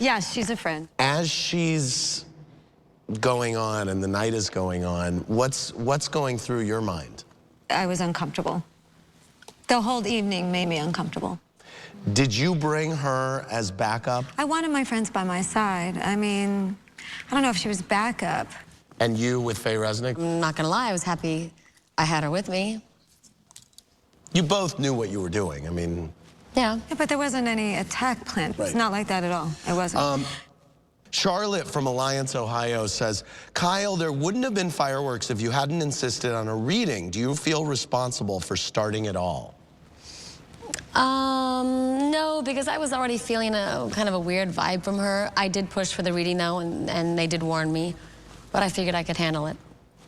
Yes, she's a friend. As she's going on and the night is going on, what's going through your mind? I was uncomfortable. The whole evening made me uncomfortable. Did you bring her as backup? I wanted my friends by my side. I mean, I don't know if she was backup. And you with Faye Resnick? I'm not gonna lie, I was happy I had her with me. You both knew what you were doing. I mean... Yeah. Yeah, but there wasn't any attack plan. Right. It's not like that at all. It wasn't. Charlotte from Alliance, Ohio says, Kyle, there wouldn't have been fireworks if you hadn't insisted on a reading. Do you feel responsible for starting it all? No, because I was already feeling a kind of a weird vibe from her. I did push for the reading though, and they did warn me, but I figured I could handle it.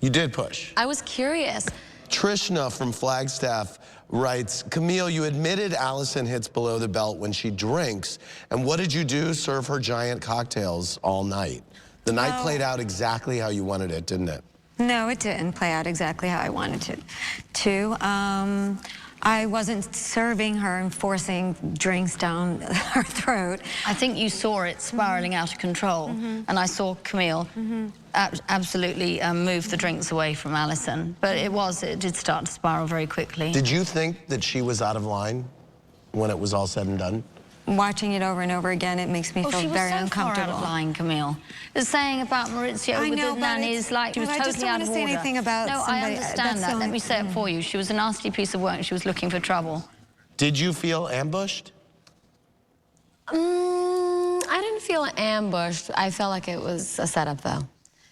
You did push? I was curious. Trishna from Flagstaff writes, Camille, you admitted Allison hits below the belt when she drinks, and what did you do? Serve her giant cocktails all night. The night played out exactly how you wanted it, didn't it? No, it didn't play out exactly how I wanted it to. I wasn't serving her and forcing drinks down her throat. I think you saw it spiraling out of control, and I saw Camille absolutely move the drinks away from Allison. But it did start to spiral very quickly. Did you think that she was out of line when it was all said and done? Watching it over and over again, it makes me feel very uncomfortable. She was so far out of line, Camille. The saying about Maurizio with the nannies, like, she was totally out of order. I just don't want to say anything about somebody. I understand that. Let me say it for you. She was a nasty piece of work. She was looking for trouble. Did you feel ambushed? I didn't feel ambushed. I felt like it was a setup, though.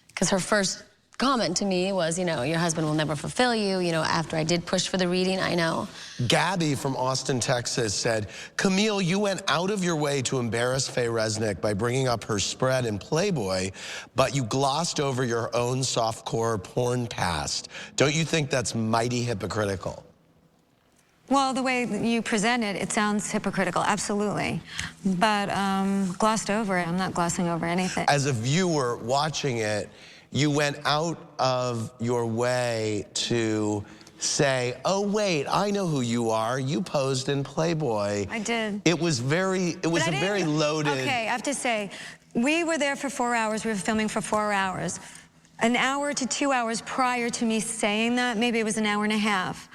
Because her first comment to me was, you know, your husband will never fulfill you. You know, after I did push for the reading, I know. Gabby from Austin, Texas said, Camille, you went out of your way to embarrass Faye Resnick by bringing up her spread in Playboy, but you glossed over your own softcore porn past. Don't you think that's mighty hypocritical? Well, the way that you present it, it sounds hypocritical, absolutely. But glossed over it, I'm not glossing over anything. As a viewer watching it, you went out of your way to say, oh, wait, I know who you are. You posed in Playboy. I did. It was a very loaded... Okay, I have to say, we were there for 4 hours. We were filming for 4 hours. An hour to 2 hours prior to me saying that, maybe it was an hour and a half,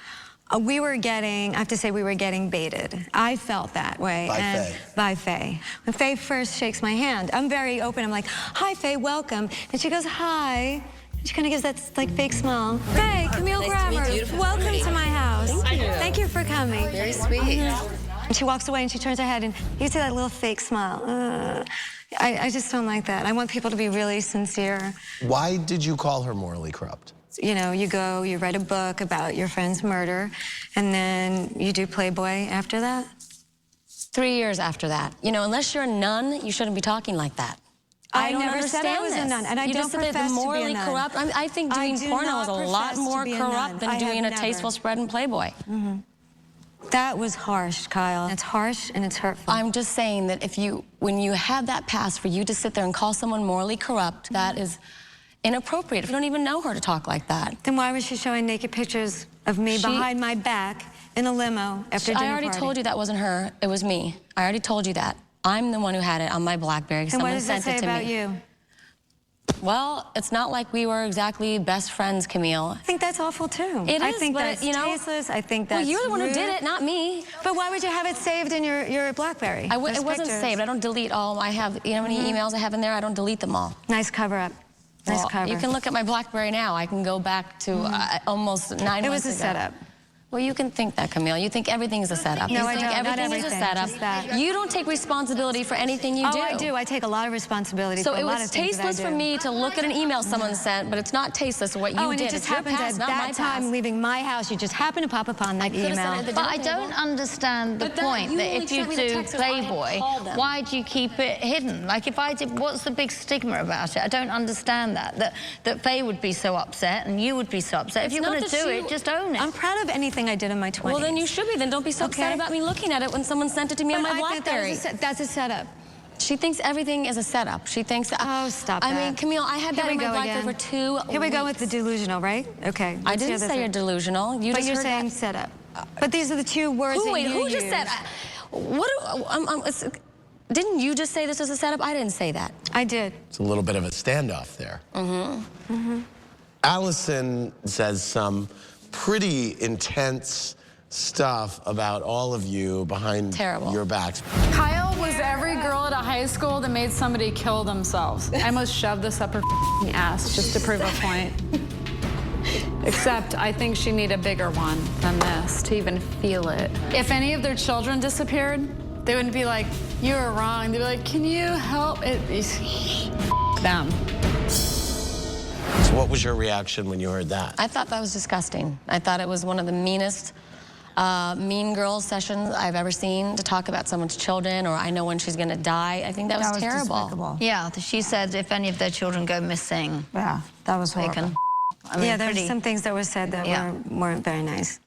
we were getting, I have to say, we were getting baited. I felt that way. By Faye. By Faye. When Faye first shakes my hand, I'm very open. I'm like, hi, Faye, welcome. And she goes, hi. She kind of gives that, like, fake smile. Faye, Camille Grabber, welcome to my house. Thank you. Thank you for coming. Very sweet. And she walks away and she turns her head and you see that little fake smile. I just don't like that. I want people to be really sincere. Why did you call her morally corrupt? You know, you go, you write a book about your friend's murder, and then you do Playboy after that? 3 years after that. You know, unless you're a nun, you shouldn't be talking like that. I never said I was a nun, and I don't profess to be morally a nun. corrupt. I think doing porno is a lot more corrupt than doing a tasteful spread in Playboy. That was harsh, Kyle. It's harsh and it's hurtful. I'm just saying that when you have that past, for you to sit there and call someone morally corrupt, that is inappropriate. If you don't even know her to talk like that. Then why was she showing naked pictures of me behind my back in a limo after dinner I already told you that wasn't her. It was me. I already told you that. I'm the one who had it on my BlackBerry. And what does that say about you? Well, it's not like we were exactly best friends, Camille. I think that's awful too. It is, I think that's tasteless. I think that's well, you're the one rude. who did it, not me. But why would you have it saved in your BlackBerry? It wasn't saved. I don't delete all. I have, you know how many emails I have in there? I don't delete them all. Nice cover up. Nice cover. You can look at my BlackBerry now. I can go back to almost 9 months ago. It was a setup. Well, you can think that, Camille. You think everything is a setup. No, I don't. Everything is a setup. Just that. You don't take responsibility for anything you do. Oh, I do. I take a lot of responsibility for a lot of things. So it was tasteless for me to look at an email someone sent, but it's not tasteless what you did. Oh, and it just happened at that time, leaving my house, you just happened to pop upon that email. But I don't understand the point that if you do Playboy, why do you keep it hidden? Like, if I did, what's the big stigma about it? I don't understand that Faye would be so upset and you would be so upset. If you're going to do it, just own it. I'm proud of anything I did in my 20s. Well, then you should be. Then don't be so upset about me looking at it when someone sent it to me on my BlackBerry. That's a setup. She thinks everything is a setup. She thinks... Oh, stop that. I mean, Camille, I had that in my BlackBerry for 2 weeks. Here we go with the delusional, right? Okay. I didn't say you're delusional. But you're saying setup. But these are the two words that you use. Who just said... Didn't you just say this was a setup? I didn't say that. I did. It's a little bit of a standoff there. Allison says some pretty intense stuff about all of you behind your backs. Kyle was every girl at a high school that made somebody kill themselves. I almost shoved this up her ass just to prove a point. Except I think she needed a bigger one than this to even feel it. If any of their children disappeared, they wouldn't be like, you were wrong. They'd be like, can you help it? Them. So what was your reaction when you heard that? I thought that was disgusting. I thought it was one of the meanest mean girl sessions I've ever seen, to talk about someone's children, or I know when she's gonna die. I think that was terrible. Despicable. Yeah, she said if any of their children go missing, Yeah, that was they horrible. can. I mean, Yeah, there were pretty- some things that were said that weren't very nice.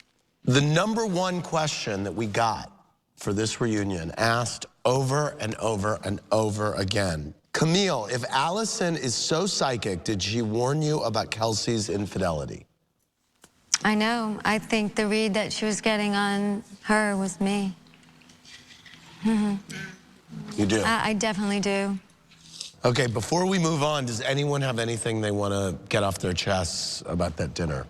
The number one question that we got for this reunion, asked over and over and over again. Camille, if Allison is so psychic, did she warn you about Kelsey's infidelity? I know. I think the read that she was getting on her was me. You do? I definitely do. Okay, before we move on, does anyone have anything they want to get off their chests about that dinner?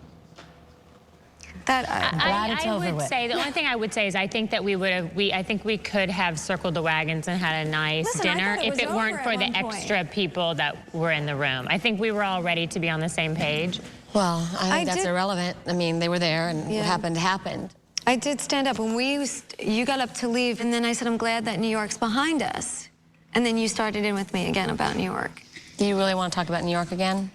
That I would say, the only thing I would say is I think that I think we could have circled the wagons and had a nice dinner if it weren't for the extra people that were in the room. I think we were all ready to be on the same page. Well, I think that's irrelevant. I mean, they were there, and what happened happened. I did stand up when you got up to leave, and then I said, I'm glad that New York's behind us. And then you started in with me again about New York. Do you really want to talk about New York again?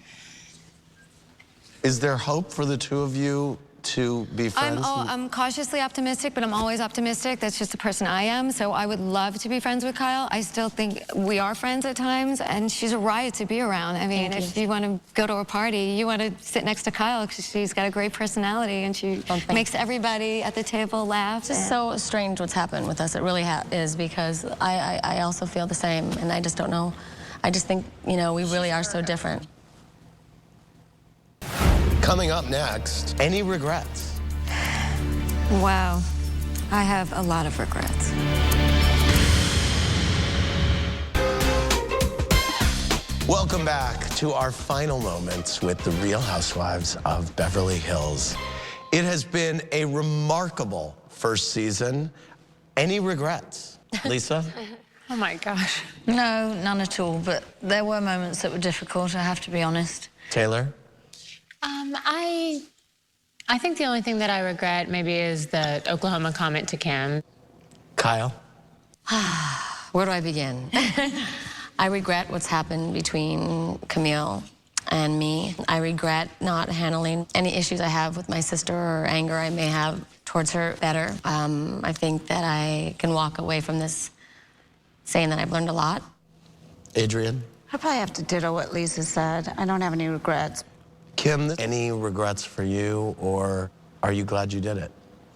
Is there hope for the two of you to be friends? I'm cautiously optimistic, but I'm always optimistic. That's just the person I am. So I would love to be friends with Kyle. I still think we are friends at times, and she's a riot to be around. I mean, if you want to go to a party, you want to sit next to Kyle because she's got a great personality, and she makes everybody at the table laugh. It's just so strange what's happened with us. It really is, because I also feel the same, and I just don't know. I just think, you know, we really are so different. Coming up next, any regrets? Wow. I have a lot of regrets. Welcome back to our final moments with the Real Housewives of Beverly Hills. It has been a remarkable first season. Any regrets? Lisa? Oh my gosh. No, none at all, but there were moments that were difficult, I have to be honest. Taylor? I think the only thing that I regret maybe is the Oklahoma comment to Kim. Kyle? Where do I begin? I regret what's happened between Camille and me. I regret not handling any issues I have with my sister or anger I may have towards her better. I think that I can walk away from this saying that I've learned a lot. Adrian? I probably have to ditto what Lisa said. I don't have any regrets. Kim, any regrets for you, or are you glad you did it?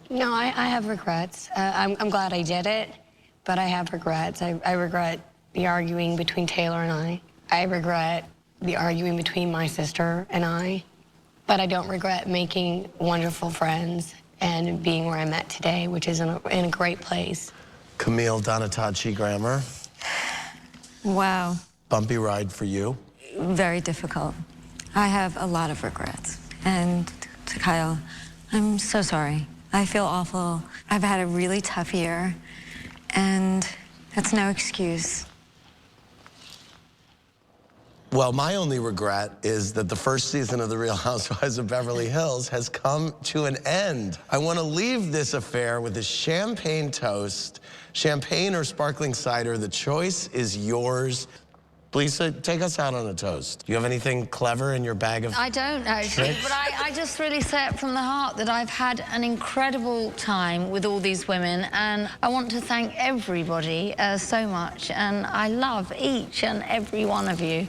No, I have regrets. I'm glad I did it, but I have regrets. I regret the arguing between Taylor and I. I regret the arguing between my sister and I, but I don't regret making wonderful friends and being where I'm at today, which is in a great place. Camille Donatacci Grammer? Wow. Bumpy ride for you? Very difficult. I have a lot of regrets. And to Kyle, I'm so sorry. I feel awful. I've had a really tough year, and that's no excuse. Well, my only regret is that the first season of The Real Housewives of Beverly Hills has come to an end. I want to leave this affair with a champagne toast. Champagne or sparkling cider, the choice is yours. Lisa, take us out on a toast. Do you have anything clever in your bag of I don't actually, tricks? but I just really say it from the heart that I've had an incredible time with all these women, and I want to thank everybody so much, and I love each and every one of you.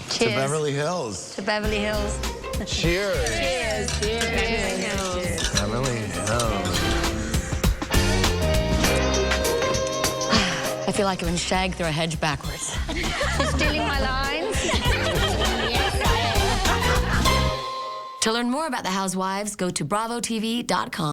Cheers. To Beverly Hills. To Beverly Hills. Cheers. Cheers. Cheers. Beverly Hills. I feel like I've been shagged through a hedge backwards. She's stealing my lines. To learn more about the Housewives, go to bravotv.com.